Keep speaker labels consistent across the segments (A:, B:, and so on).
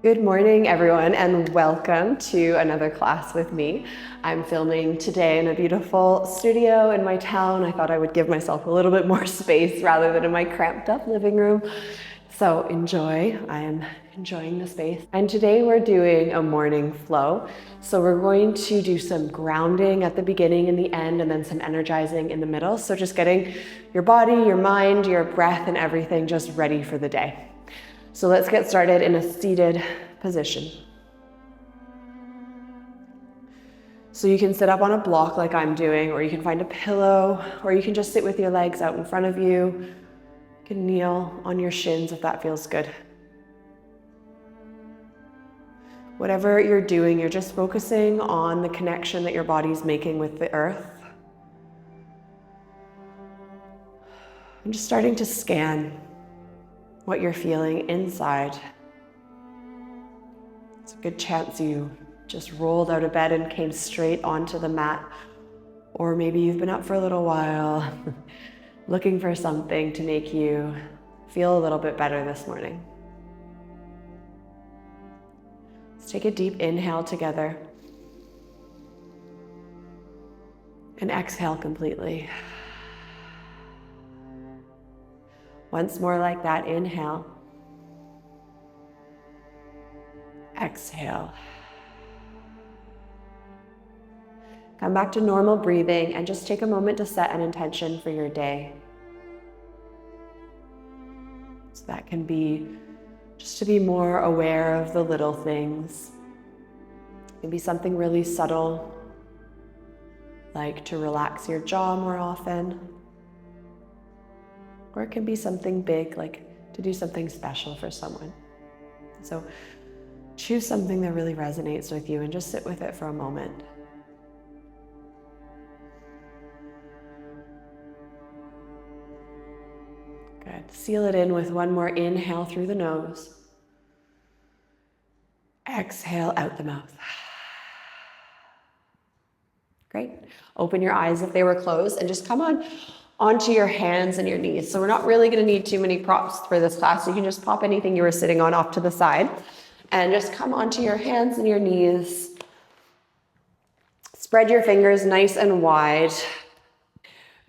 A: Good morning, everyone, and welcome to another class with me. I'm filming today in a beautiful studio in my town. I thought I would give myself a little bit more space rather than in my cramped up living room. So enjoy. I am enjoying the space. And today we're doing a morning flow. So we're going to do some grounding at the beginning and the end, and then some energizing in the middle. So just getting your body, your mind, your breath, and everything just ready for the day. So let's get started in a seated position. So you can sit up on a block like I'm doing, or you can find a pillow, or you can just sit with your legs out in front of you. You can kneel on your shins if that feels good. Whatever you're doing, you're just focusing on the connection that your body's making with the earth. I'm just starting to scan what you're feeling inside. It's a good chance you just rolled out of bed and came straight onto the mat. Or maybe you've been up for a little while, looking for something to make you feel a little bit better this morning. Let's take a deep inhale together. And exhale completely. Once more like that, inhale. Exhale. Come back to normal breathing and just take a moment to set an intention for your day. So that can be just to be more aware of the little things. It can be something really subtle, like to relax your jaw more often. Or it can be something big, like to do something special for someone. So choose something that really resonates with you and just sit with it for a moment. Good. Seal it in with one more inhale through the nose. Exhale out the mouth. Great. Open your eyes if they were closed and just come onto your hands and your knees. So we're not really going to need too many props for this class. You can just pop anything you were sitting on off to the side and just come onto your hands and your knees. Spread your fingers nice and wide.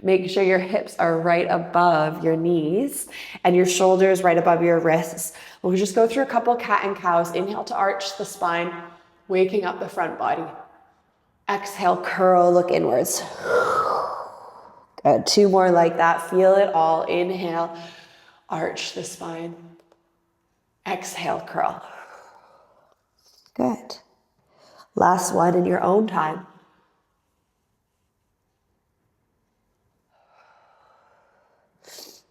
A: Make sure your hips are right above your knees and your shoulders right above your wrists. We'll just go through a couple cat and cows. Inhale to arch the spine, waking up the front body. Exhale, curl, look inwards. Good. Two more like that. Feel it all. Inhale, arch the spine. Exhale, curl. Good. Last one in your own time.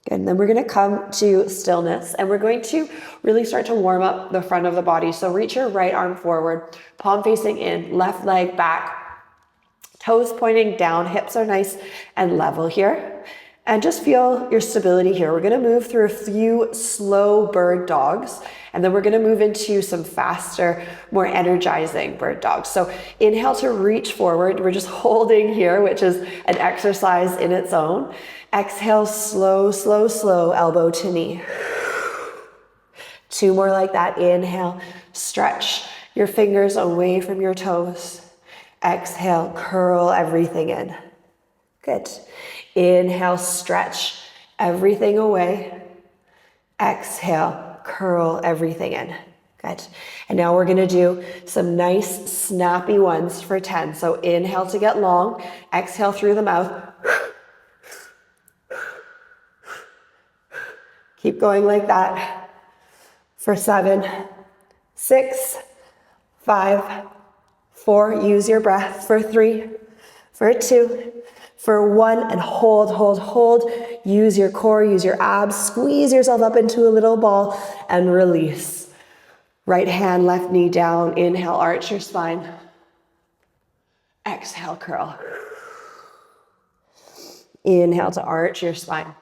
A: Good. And then we're going to come to stillness, and we're going to really start to warm up the front of the body. So reach your right arm forward, palm facing in, left leg back. Toes pointing down, hips are nice and level here. And just feel your stability here. We're gonna move through a few slow bird dogs, and then we're gonna move into some faster, more energizing bird dogs. So inhale to reach forward. We're just holding here, which is an exercise in its own. Exhale, slow, slow, slow, elbow to knee. Two more like that. Inhale, stretch your fingers away from your toes. Exhale, curl everything in. Good. Inhale, stretch everything away. Exhale, curl everything in. Good. And now we're going to do some nice snappy ones for 10. So inhale to get long. Exhale through the mouth. Keep going like that for 7, 6, 5, 4, use your breath, for 3, for 2, for 1, and hold, hold, hold. Use your core, use your abs, squeeze yourself up into a little ball and release. Right hand, left knee down. Inhale, arch your spine. Exhale, curl. Inhale to arch your spine.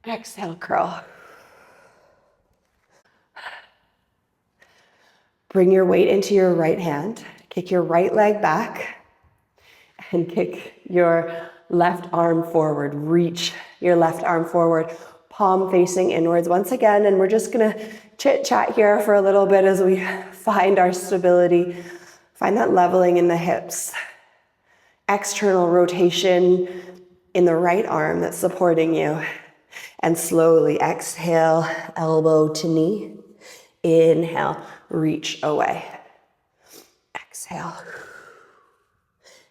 A: Exhale, curl. Bring your weight into your right hand. Kick your right leg back and kick your left arm forward. Reach your left arm forward. palm facing inwards once again. And we're just gonna chit chat here for a little bit as we find our stability, find that leveling in the hips. External rotation in the right arm that's supporting you. And slowly exhale, elbow to knee. Inhale, reach away. Exhale.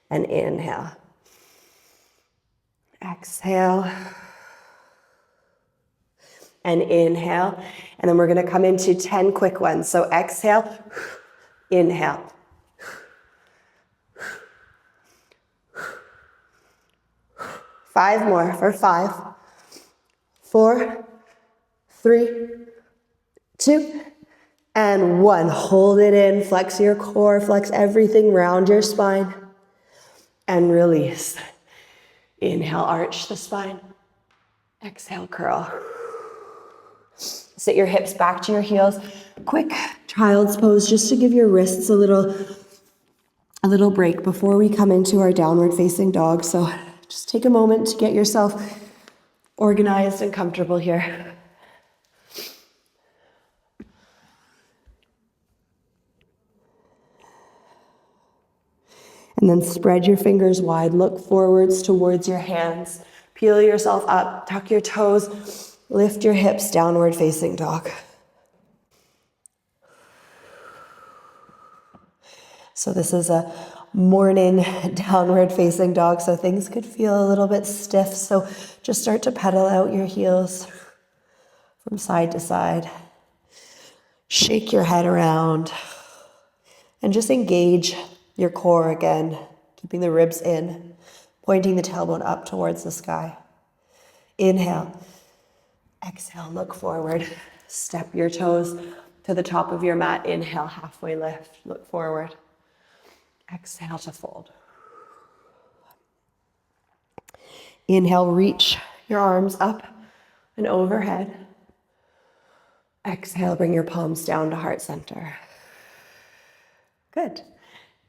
A: And inhale. Exhale. And inhale. And then we're going to come into 10 quick ones. So exhale, inhale. 5 more for 5, 4, 3, 2, and 1. Hold it in, flex your core, flex everything round your spine, and release. Inhale, arch the spine. Exhale, curl. Sit your hips back to your heels. Quick child's pose just to give your wrists a little break before we come into our downward facing dog. So just take a moment to get yourself organized and comfortable here. And then spread your fingers wide, look forwards towards your hands. Peel yourself up, tuck your toes, lift your hips, downward facing dog. So this is a morning downward facing dog, so things could feel a little bit stiff. So just start to pedal out your heels from side to side. Shake your head around and just engage your core again, keeping the ribs in, pointing the tailbone up towards the sky. Inhale. Exhale, look forward. Step your toes to the top of your mat. Inhale, halfway lift, look forward. Exhale to fold. Inhale, reach your arms up and overhead. Exhale, bring your palms down to heart center. Good.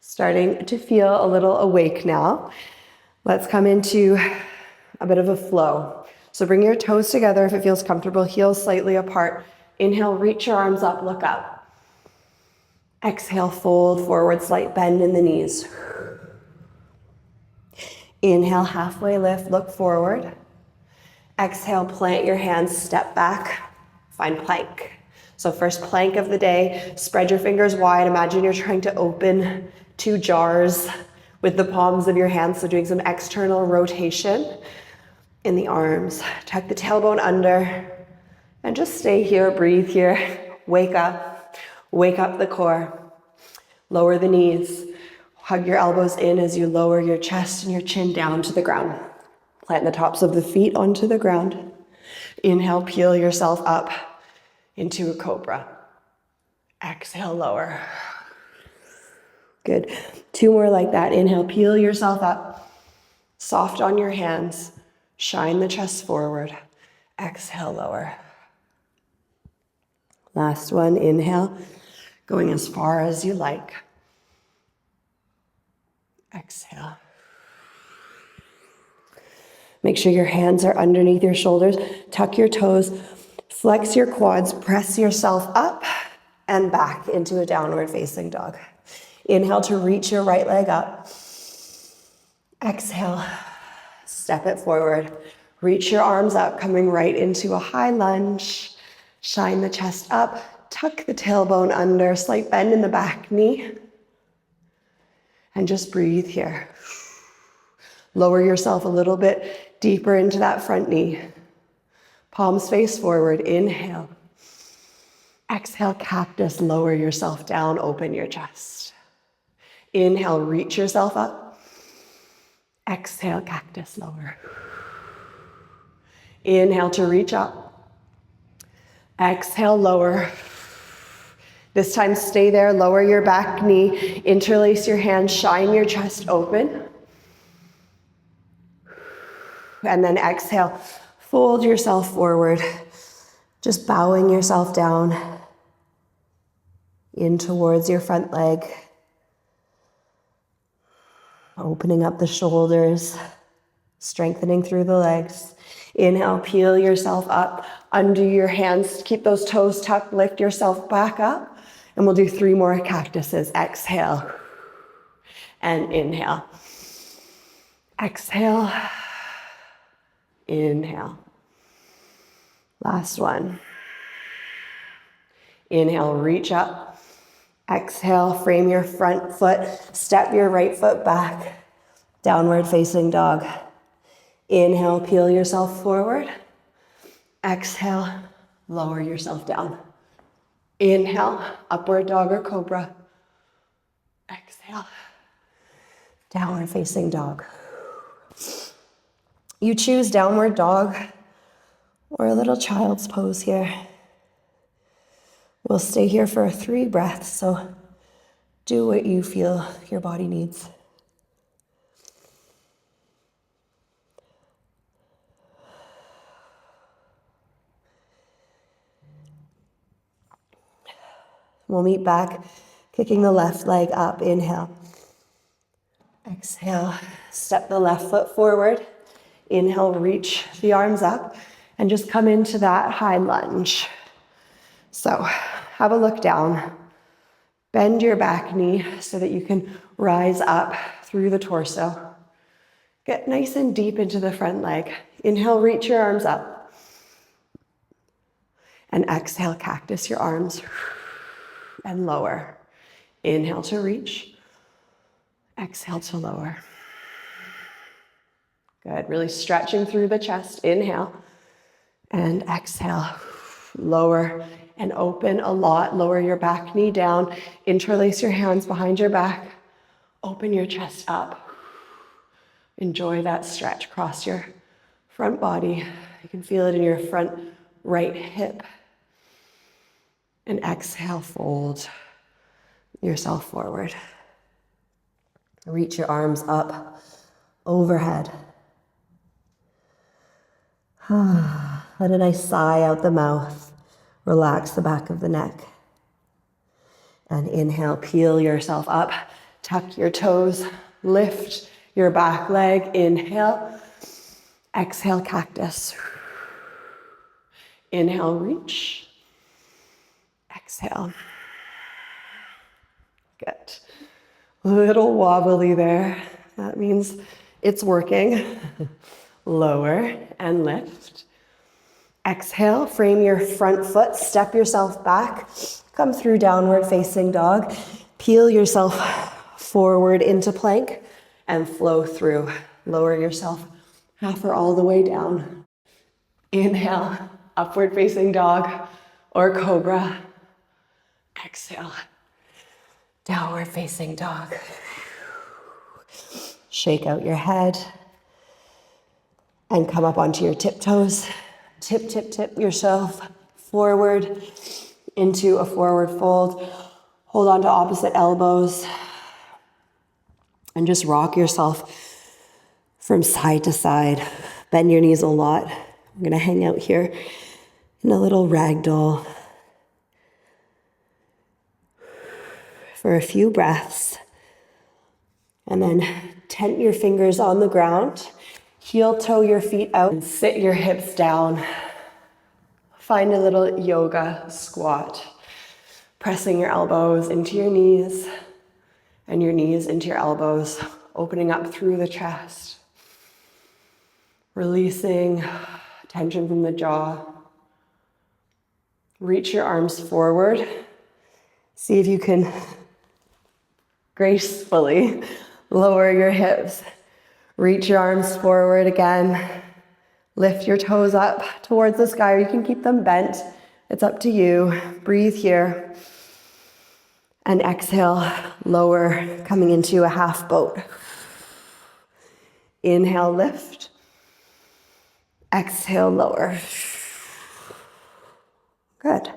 A: Starting to feel a little awake now. Let's come into a bit of a flow. So bring your toes together if it feels comfortable, heels slightly apart. Inhale, reach your arms up, look up. Exhale, fold forward, slight bend in the knees. Inhale, halfway lift, look forward. Exhale, plant your hands, step back, find plank. So first plank of the day, spread your fingers wide. Imagine you're trying to open 2 jars with the palms of your hands. So doing some external rotation in the arms. Tuck the tailbone under and just stay here, breathe here. Wake up the core. Lower the knees. Hug your elbows in as you lower your chest and your chin down to the ground. Plant the tops of the feet onto the ground. Inhale, peel yourself up into a cobra. Exhale, lower. Good. 2 more like that. Inhale, peel yourself up. Soft on your hands. Shine the chest forward. Exhale, lower. Last one. Inhale, going as far as you like. Exhale. Make sure your hands are underneath your shoulders. Tuck your toes. Flex your quads. Press yourself up and back into a downward facing dog. Inhale to reach your right leg up. Exhale, step it forward. Reach your arms up, coming right into a high lunge. Shine the chest up, tuck the tailbone under, slight bend in the back knee. And just breathe here. Lower yourself a little bit deeper into that front knee. Palms face forward, inhale. Exhale, cactus, lower yourself down, open your chest. Inhale, reach yourself up. Exhale, cactus, lower. Inhale to reach up. Exhale, lower. This time stay there, lower your back knee, interlace your hands, shine your chest open. And then exhale, fold yourself forward, just bowing yourself down in towards your front leg. Opening up the shoulders, strengthening through the legs. Inhale, peel yourself up, undo your hands, keep those toes tucked, lift yourself back up, and we'll do 3 more cactuses. Exhale and inhale. Exhale, inhale. Last one. Inhale, reach up. Exhale, frame your front foot, step your right foot back, downward facing dog. Inhale, peel yourself forward. Exhale, lower yourself down. Inhale, upward dog or cobra. Exhale, downward facing dog. You choose downward dog or a little child's pose here. We'll stay here for 3 breaths, so do what you feel your body needs. We'll meet back, kicking the left leg up. Inhale. Exhale, step the left foot forward. Inhale, reach the arms up and just come into that high lunge. So have a look down. Bend your back knee so that you can rise up through the torso. Get nice and deep into the front leg. Inhale, reach your arms up. And exhale, cactus your arms and lower. Inhale to reach. Exhale to lower. Good. Really stretching through the chest. Inhale and exhale. Lower and open a lot. Lower your back knee down. Interlace your hands behind your back. Open your chest up. Enjoy that stretch across your front body. You can feel it in your front right hip. And exhale, fold yourself forward. Reach your arms up overhead. Let a nice sigh out the mouth. Relax the back of the neck. And inhale, peel yourself up. Tuck your toes. Lift your back leg. Inhale. Exhale, cactus. Inhale, reach. Exhale. Good. A little wobbly there. That means it's working. Lower and lift. Exhale, frame your front foot, step yourself back, come through downward facing dog, peel yourself forward into plank and flow through. Lower yourself half or all the way down. Inhale, upward facing dog or cobra. Exhale, downward facing dog. Shake out your head and come up onto your tiptoes. Tip, tip, tip yourself forward into a forward fold. Hold on to opposite elbows and just rock yourself from side to side. Bend your knees a lot. I'm gonna hang out here in a little ragdoll for a few breaths. And then tent your fingers on the ground. Heel toe your feet out and sit your hips down. Find a little yoga squat. Pressing your elbows into your knees and your knees into your elbows, opening up through the chest. Releasing tension from the jaw. Reach your arms forward. See if you can gracefully lower your hips. Reach your arms forward again. Lift your toes up towards the sky, or you can keep them bent. It's up to you. Breathe here. And exhale, lower, coming into a half boat. Inhale, lift. Exhale, lower. Good.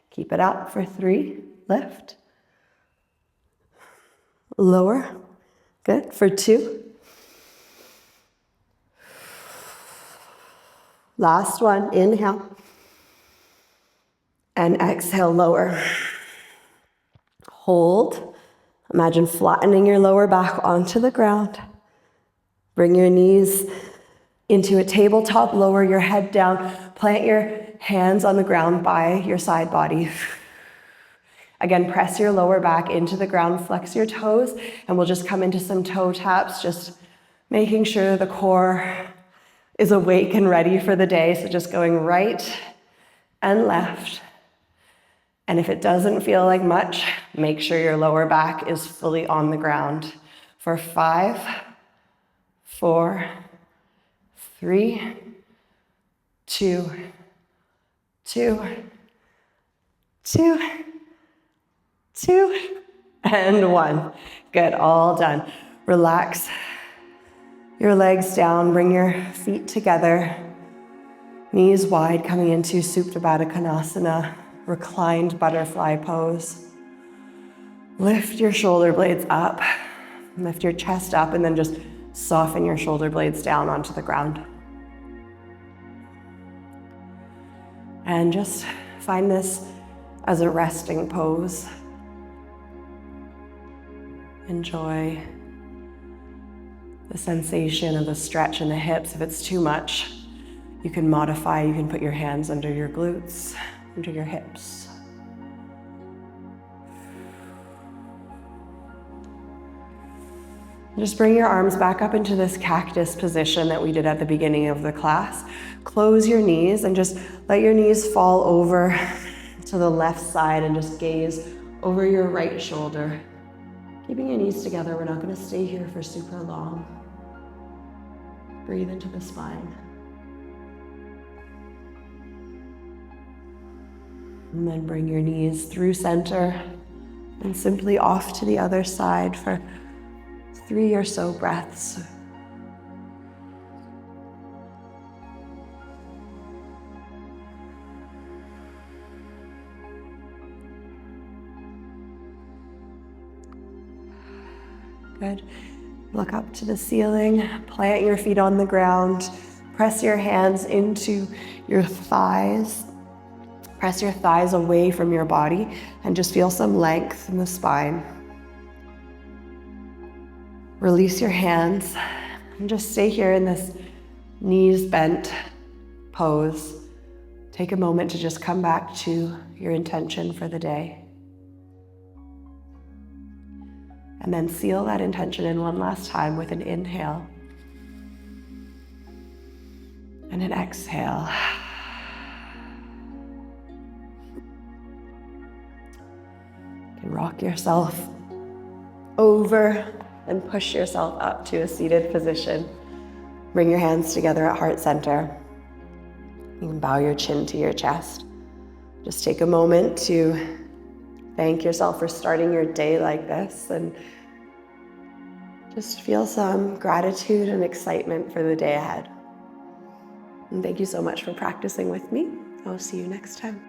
A: Keep it up for 3. Lift. Lower. Good. For 2. Last one. Inhale. And exhale, lower. Hold. Imagine flattening your lower back onto the ground. Bring your knees into a tabletop, lower your head down, plant your hands on the ground by your side body. Again, press your lower back into the ground, flex your toes, and we'll just come into some toe taps, just making sure the core is awake and ready for the day. So just going right and left. And if it doesn't feel like much, make sure your lower back is fully on the ground. For 5, 4, 3, 2, 2, 2, 2, and 1. Good, all done. Relax your legs down, bring your feet together, knees wide, coming into Supta Baddha Konasana, reclined butterfly pose. Lift your shoulder blades up, lift your chest up, and then just soften your shoulder blades down onto the ground. And just find this as a resting pose. Enjoy the sensation of the stretch in the hips. If it's too much, you can modify. You can put your hands under your glutes, under your hips. Just bring your arms back up into this cactus position that we did at the beginning of the class. Close your knees and just let your knees fall over to the left side and just gaze over your right shoulder. Keeping your knees together, we're not going to stay here for super long. Breathe into the spine. And then bring your knees through center and simply off to the other side for 3 or so breaths. Good. Look up to the ceiling, plant your feet on the ground, press your hands into your thighs. Press your thighs away from your body and just feel some length in the spine. Release your hands and just stay here in this knees bent pose. Take a moment to just come back to your intention for the day. And then seal that intention in one last time with an inhale and an exhale. You can rock yourself over and push yourself up to a seated position. Bring your hands together at heart center. You can bow your chin to your chest. Just take a moment to thank yourself for starting your day like this and just feel some gratitude and excitement for the day ahead. And thank you so much for practicing with me. I'll see you next time.